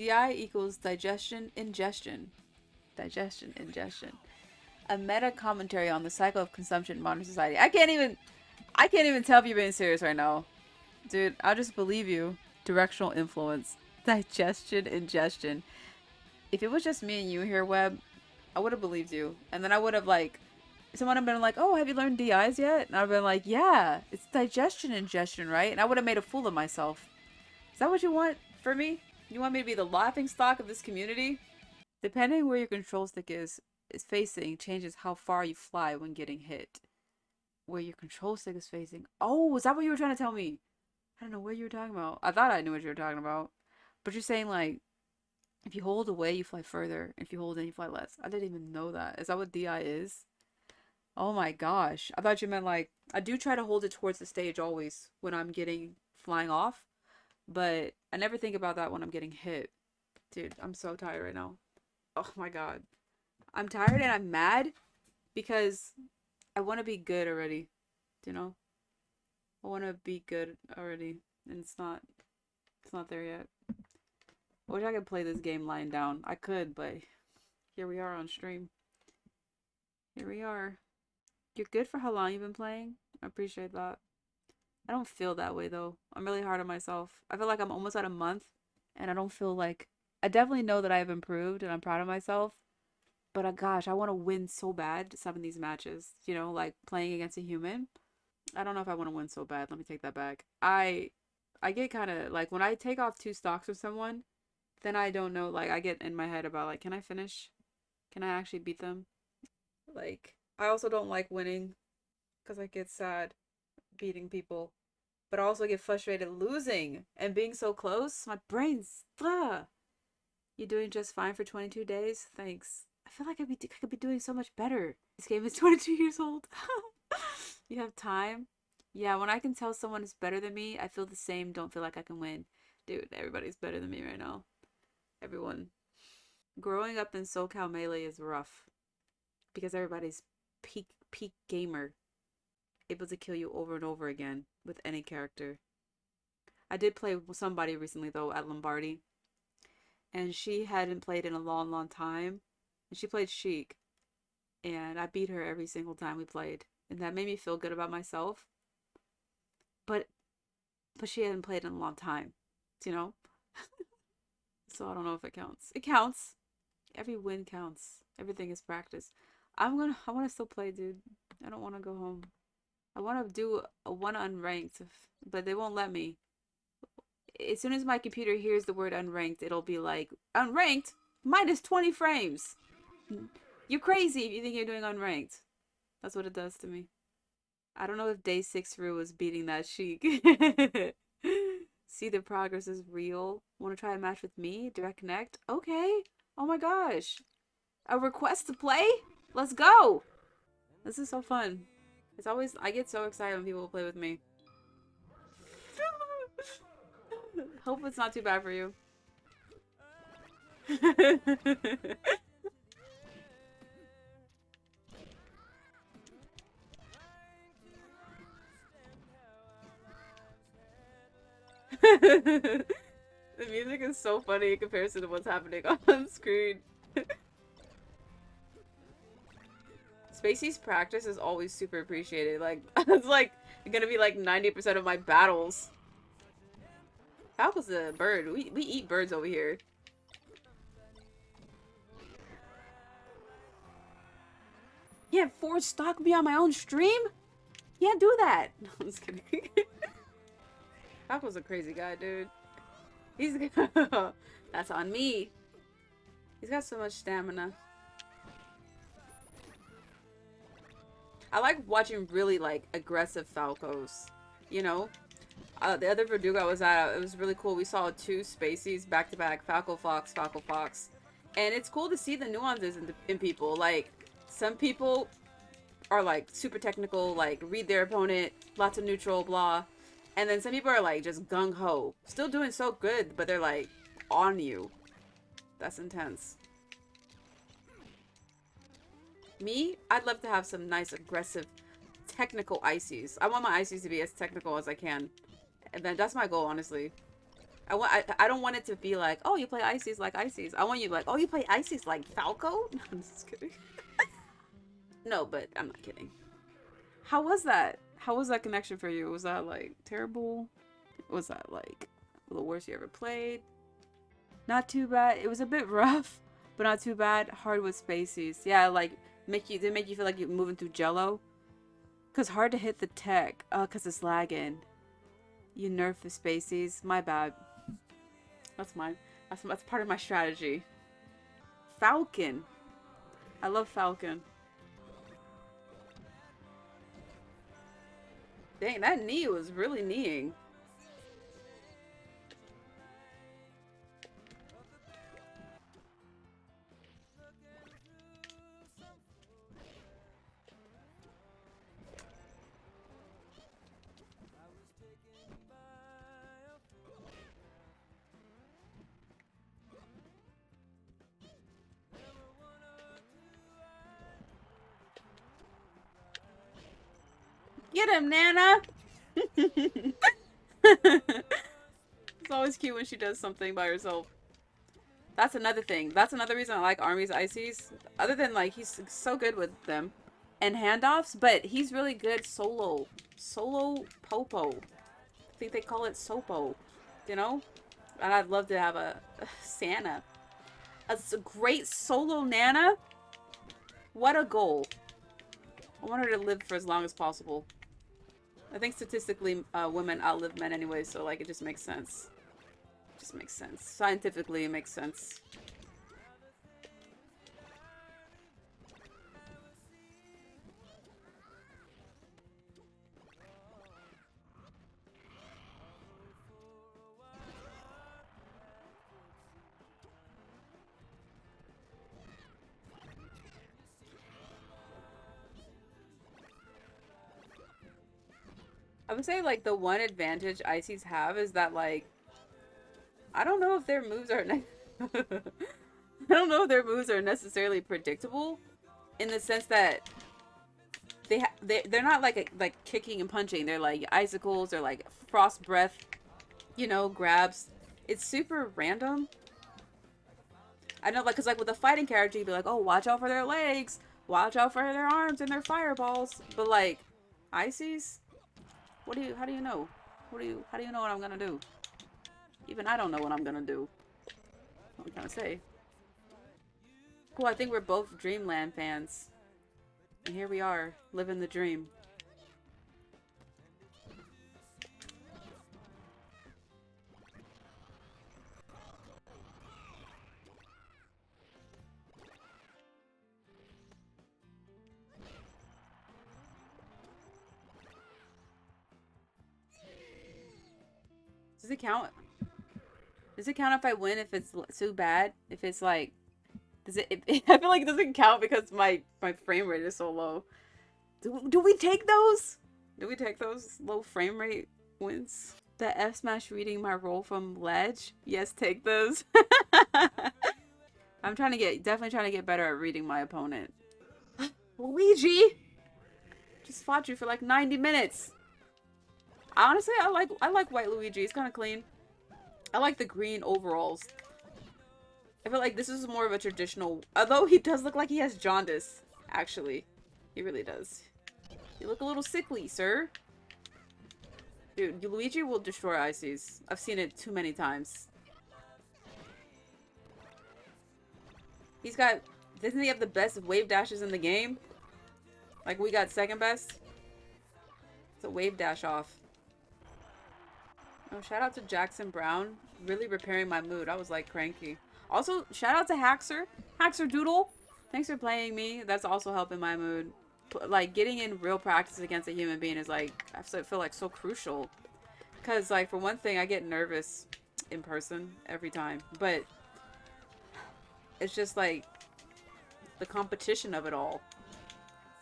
DI equals digestion, ingestion. Digestion, ingestion. A meta commentary on the cycle of consumption in modern society. I can't even tell if you're being serious right now. Dude, I'll just believe you. Directional influence. Digestion, ingestion. If it was just me and you here, Web, I would have believed you. And then I would have, like, someone had been like, oh, have you learned DIs yet? And I'd have been like, yeah, it's digestion, ingestion, right? And I would have made a fool of myself. Is that what you want for me? You want me to be the laughing stock of this community? Depending where your control stick is facing changes how far you fly when getting hit. Where your control stick is facing. Oh, is that what you were trying to tell me? I don't know what you were talking about. I thought I knew what you were talking about. But you're saying, like, if you hold away, you fly further. If you hold in, you fly less. I didn't even know that. Is that what DI is? Oh my gosh. I thought you meant, like, I do try to hold it towards the stage always when I'm getting flying off. But I never think about that when I'm getting hit. Dude, I'm so tired right now. Oh my god. I'm tired and I'm mad because I want to be good already. You know? I want to be good already. And it's not there yet. I wish I could play this game lying down. I could, but here we are on stream. Here we are. You're good for how long you've been playing. I appreciate that. I don't feel that way though. I'm really hard on myself. I feel like I'm almost at a month and I don't feel like I definitely know that I have improved and I'm proud of myself. But gosh, I want to win so bad some of these matches. You know, like playing against a human. I don't know if I want to win so bad. Let me take that back. I get kind of like when I take off 2 stocks with someone, then I don't know. Like I get in my head about like, can I finish? Can I actually beat them? Like I also don't like winning because I get sad beating people, but I also get frustrated losing and being so close. My brain's You doing just fine for 22 days? Thanks. I feel like I could be doing so much better. This game is 22 years old. You have time? Yeah, when I can tell someone is better than me, I feel the same. Don't feel like I can win. Dude, everybody's better than me right now. Everyone. Growing up in SoCal Melee is rough because everybody's peak gamer, able to kill you over and over again with any character. I did play with somebody recently though at Lombardi, and she hadn't played in a long time, and she played Sheik, and I beat her every single time we played, and that made me feel good about myself. But she hadn't played in a long time, you know. So I don't know if it counts. It counts. Every win counts. Everything is practice. I want to still play, dude. I don't want to go home. I want to do a one unranked, but they won't let me. As soon as my computer hears the word unranked, it'll be like, unranked? Minus 20 frames. You're crazy if you think you're doing unranked. That's what it does to me. I don't know if day 6 Rue was beating that Sheik. See the progress is real. Want to try a match with me? Direct connect? Okay. Oh my gosh. A request to play? Let's go. This is so fun. It's always, I get so excited when people play with me. Hope it's not too bad for you. The music is so funny in comparison to what's happening on screen. Spacey's practice is always super appreciated. Like, it's like gonna be like 90% of my battles. Falco's a bird. We eat birds over here. Yeah, force stalk me on my own stream? Can't do that. No, I'm just kidding. Falco's a crazy guy, dude. He's that's on me. He's got so much stamina. I like watching really like aggressive Falcos. You know? The other Verdugo I was at, it was really cool. We saw 2 Spaceys back to back. Falco Fox, Falco Fox. And it's cool to see the nuances in people. Like, some people are like super technical, like read their opponent, lots of neutral, blah. And then some people are like just gung-ho. Still doing so good, but they're like on you. That's intense. Me, I'd love to have some nice aggressive technical ices. I want my ices to be as technical as I can. And then that's my goal, honestly. I don't want it to be like, oh, you play Ices like Ices. I want you like, oh, you play Ices like Falco? No, I'm just kidding. No, but I'm not kidding. How was that? How was that connection for you? Was that like terrible? Was that like the worst you ever played? Not too bad. It was a bit rough, but not too bad. Hard with spacies. Yeah, like did make you feel like you're moving through Jello? Cause hard to hit the tech. Cause it's lagging. You nerf the spacies. My bad. That's mine. That's part of my strategy. Falcon. I love Falcon. Dang, that knee was really kneeing. Get him, Nana! It's always cute when she does something by herself. That's another thing. That's another reason I like Army's Ices. Other than, like, he's so good with them. And handoffs, but he's really good solo. Solo Popo. I think they call it Sopo. You know? And I'd love to have a Santa. A great solo Nana. What a goal. I want her to live for as long as possible. I think statistically, women outlive men anyway, so like it just makes sense. It just makes sense. Scientifically, it makes sense. I would say like the one advantage Ices have is that like I don't know if their moves are I don't know if their moves are necessarily predictable in the sense that they're not like kicking and punching. They're like icicles or like frost breath, you know, grabs. It's super random. I know, like, cause like with a fighting character, you'd be like, oh, watch out for their legs, watch out for their arms and their fireballs. But like, Ices, how do you know? How do you know what I'm gonna do? Even I don't know what I'm gonna do. What am I trying to say? Cool, I think we're both Dreamland fans. And here we are, living the dream. Does it count? Does it count if I win if it's too bad? If it's like, does it? I feel like it doesn't count because my frame rate is so low. Do we take those? Do we take those low frame rate wins? The F smash reading my roll from ledge. Yes, take those. I'm definitely trying to get better at reading my opponent. Luigi, just fought you for like 90 minutes. Honestly, I like white Luigi. It's kind of clean. I like the green overalls. I feel like this is more of a traditional... Although he does look like he has jaundice, actually. He really does. You look a little sickly, sir. Dude, Luigi will destroy Ices. I've seen it too many times. He's got... Doesn't he have the best wave dashes in the game? Like, we got second best? It's a wave dash off. Oh, shout out to Jackson Brown. Really repairing my mood. I was, like, cranky. Also, shout out to Haxordoodle. Thanks for playing me. That's also helping my mood. Like, getting in real practice against a human being is, like, I feel like so crucial. Because, like, for one thing, I get nervous in person every time. But it's just, like, the competition of it all.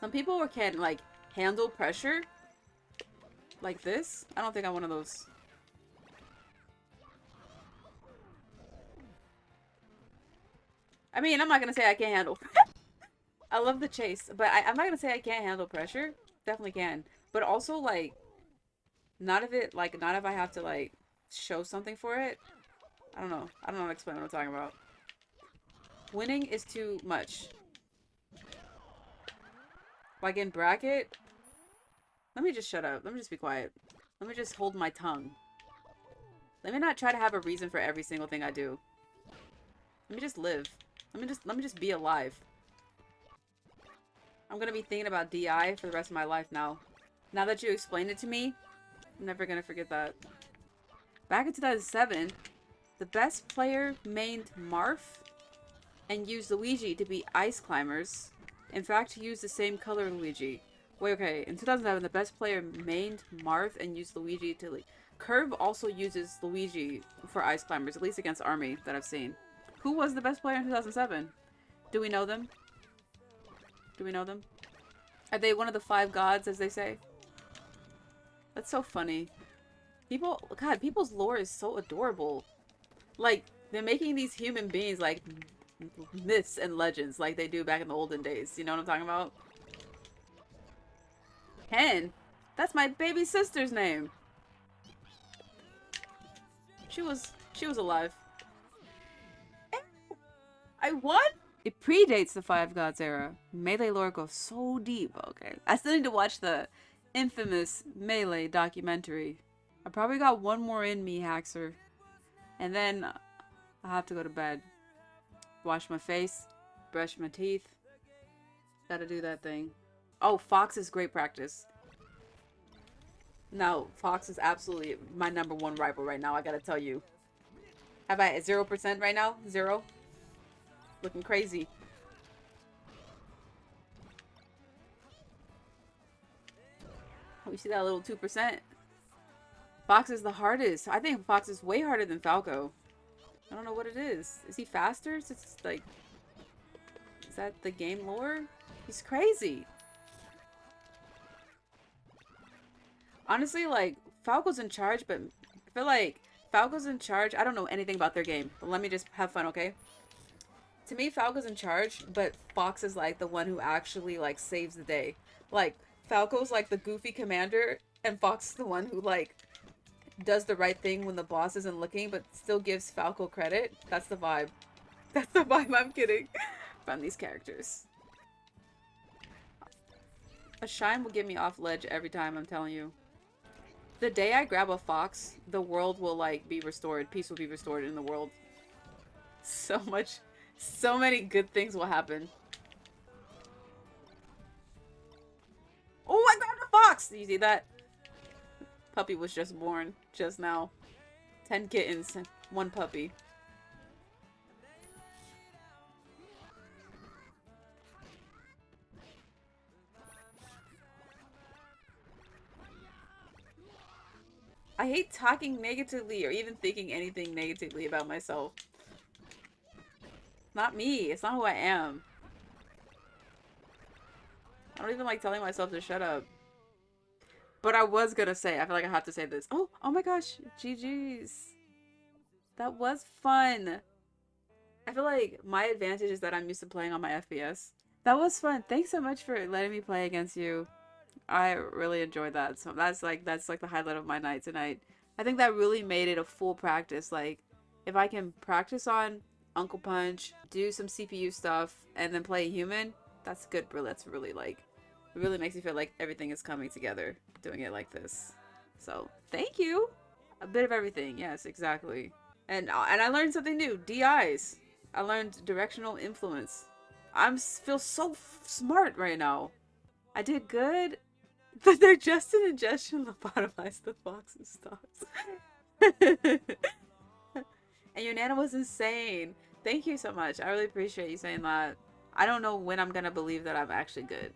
Some people can, like, handle pressure like this. I don't think I'm one of those. I mean, I'm not gonna say I can't handle. I love the chase, but I'm not gonna say I can't handle pressure. Definitely can, but also like, not if I have to like show something for it. I don't know. I don't know how to explain what I'm talking about. Winning is too much. Like in bracket? Let me just shut up. Let me just be quiet. Let me just hold my tongue. Let me not try to have a reason for every single thing I do. Let me just live. Let me just be alive. I'm gonna be thinking about DI for the rest of my life now. Now that you explained it to me, I'm never gonna forget that. Back in 2007, the best player mained Marth and used Luigi to beat ice climbers. In fact, he used the same color Luigi. Wait, okay. In 2007, the best player mained Marth and used Luigi to... Curve also uses Luigi for ice climbers, at least against Army that I've seen. Who was the best player in 2007? Do we know them? Do we know them? Are they one of the 5 gods, as they say? That's so funny. People... God, people's lore is so adorable. Like, they're making these human beings, like, myths and legends like they do back in the olden days. You know what I'm talking about? Hen? That's my baby sister's name. She was alive. I won? It predates the 5 Gods era. Melee lore goes so deep. Okay. I still need to watch the infamous Melee documentary. I probably got one more in me, Haxor. And then I'll have to go to bed. Wash my face. Brush my teeth. Gotta do that thing. Oh, Fox is great practice. No, Fox is absolutely my #1 rival right now, I gotta tell you. Have I at 0% right now? 0? Looking crazy. Oh, you see that little 2%? Fox is the hardest. I think Fox is way harder than Falco. I don't know what it is. Is he faster? Is it like... Is that the game lore? He's crazy. Honestly, like, Falco's in charge, but I feel like Falco's in charge. I don't know anything about their game, but let me just have fun, okay? To me, Falco's in charge, but Fox is, like, the one who actually, like, saves the day. Like, Falco's, like, the goofy commander, and Fox is the one who, like, does the right thing when the boss isn't looking, but still gives Falco credit. That's the vibe. That's the vibe I'm getting from these characters. A shine will get me off ledge every time, I'm telling you. The day I grab a Fox, the world will, like, be restored. Peace will be restored in the world. So many good things will happen. Oh, I grabbed a Fox! Did you see that? Puppy was just born just now. 10 kittens, 1 puppy. I hate talking negatively or even thinking anything negatively about myself. Not me. It's not who I am. I don't even like telling myself to shut up. But I was gonna say, I feel like I have to say this. Oh my gosh. GG's. That was fun. I feel like my advantage is that I'm used to playing on my FPS. That was fun. Thanks so much for letting me play against you. I really enjoyed that. So that's like the highlight of my night tonight. I think that really made it a full practice. Like, if I can practice on Uncle Punch, do some CPU stuff, and then play a human, that's good. Really, that's really like, it really makes me feel like everything is coming together doing it like this. So thank you. A bit of everything. Yes, exactly. And I learned something new. DIs. I learned directional influence. Feel so smart right now. I did good. The digestion and ingestion lobotomized the Fox's thoughts. And your Nana was insane. Thank you so much. I really appreciate you saying that. I don't know when I'm gonna believe that I'm actually good.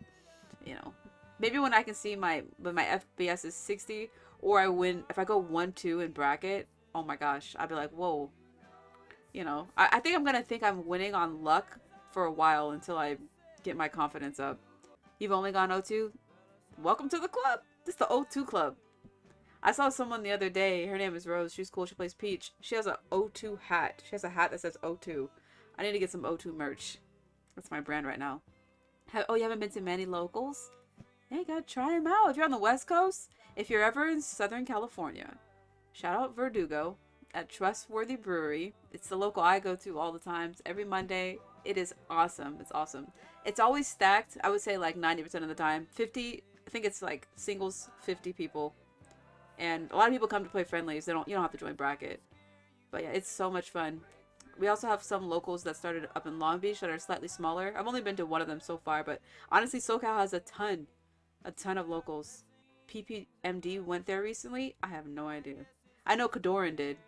You know, maybe when I can see when my FPS is 60, or if I go 1-2 in bracket. Oh my gosh, I'd be like, whoa. You know, I think I'm gonna think I'm winning on luck for a while until I get my confidence up. You've only gone 0-2? Welcome to the club. This is the 0-2 club. I saw someone the other day. Her name is Rose. She's cool. She plays Peach. She has a 0-2 hat. She has a hat that says 0-2. I need to get some 0-2 merch. That's my brand right now. Oh, you haven't been to many locals? Yeah, you gotta try them out. If you're on the West Coast, if you're ever in Southern California, shout out Verdugo. at Trustworthy Brewery. It's the local I go to all the time. Every Monday. It is awesome. It's awesome. It's always stacked. I would say like 90% of the time. 50, I think it's like singles, 50 people. And a lot of people come to play friendlies. You don't have to join bracket. But yeah, it's so much fun. We also have some locals that started up in Long Beach that are slightly smaller. I've only been to one of them so far, but honestly, SoCal has a ton of locals. PPMD went there recently. I have no idea. I know Kadoran did.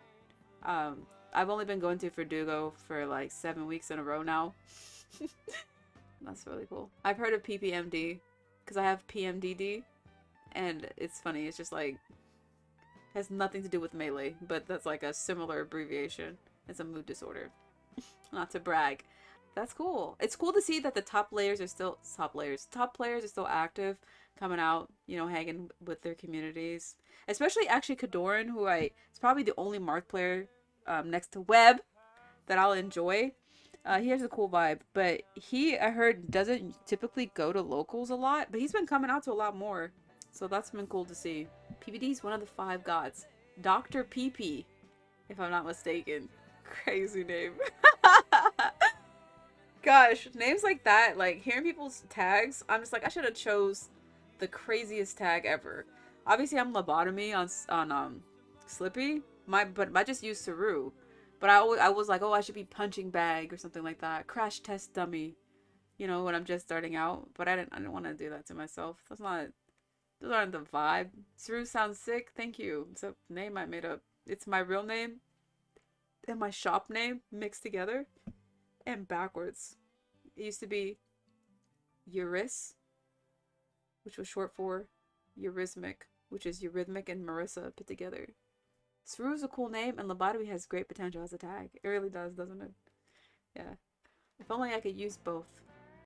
I've only been going to Verdugo for like 7 weeks in a row now. That's really cool. I've heard of PPMD because I have PMDD, and it's funny. It's just like has nothing to do with melee, but that's like a similar abbreviation. It's a mood disorder. Not to brag. That's cool. It's cool to see that the top players are still active, coming out, hanging with their communities. Especially actually Kadoran, who is probably the only Mark player next to Webb that I'll enjoy. He has a cool vibe, but I heard, doesn't typically go to locals a lot, but he's been coming out to a lot more. So that's been cool to see. PPD is one of the 5 gods. Dr. PP, if I'm not mistaken. Crazy name. Gosh, names like that, like hearing people's tags, I'm just like, I should have chose the craziest tag ever. Obviously, I'm lobotomy on Slippy. But I just used Saru. But I was like, oh, I should be punching bag or something like that. Crash test dummy. When I'm just starting out. But I didn't want to do that to myself. Those aren't the vibe. Saru sounds sick. Thank you. It's a name I made up. It's my real name and my shop name mixed together and backwards. It used to be Euris, which was short for Eurythmic, which is Eurythmic and Marissa put together. Saru's a cool name, and lobotomy has great potential as a tag. It really does, doesn't it? Yeah. If only I could use both.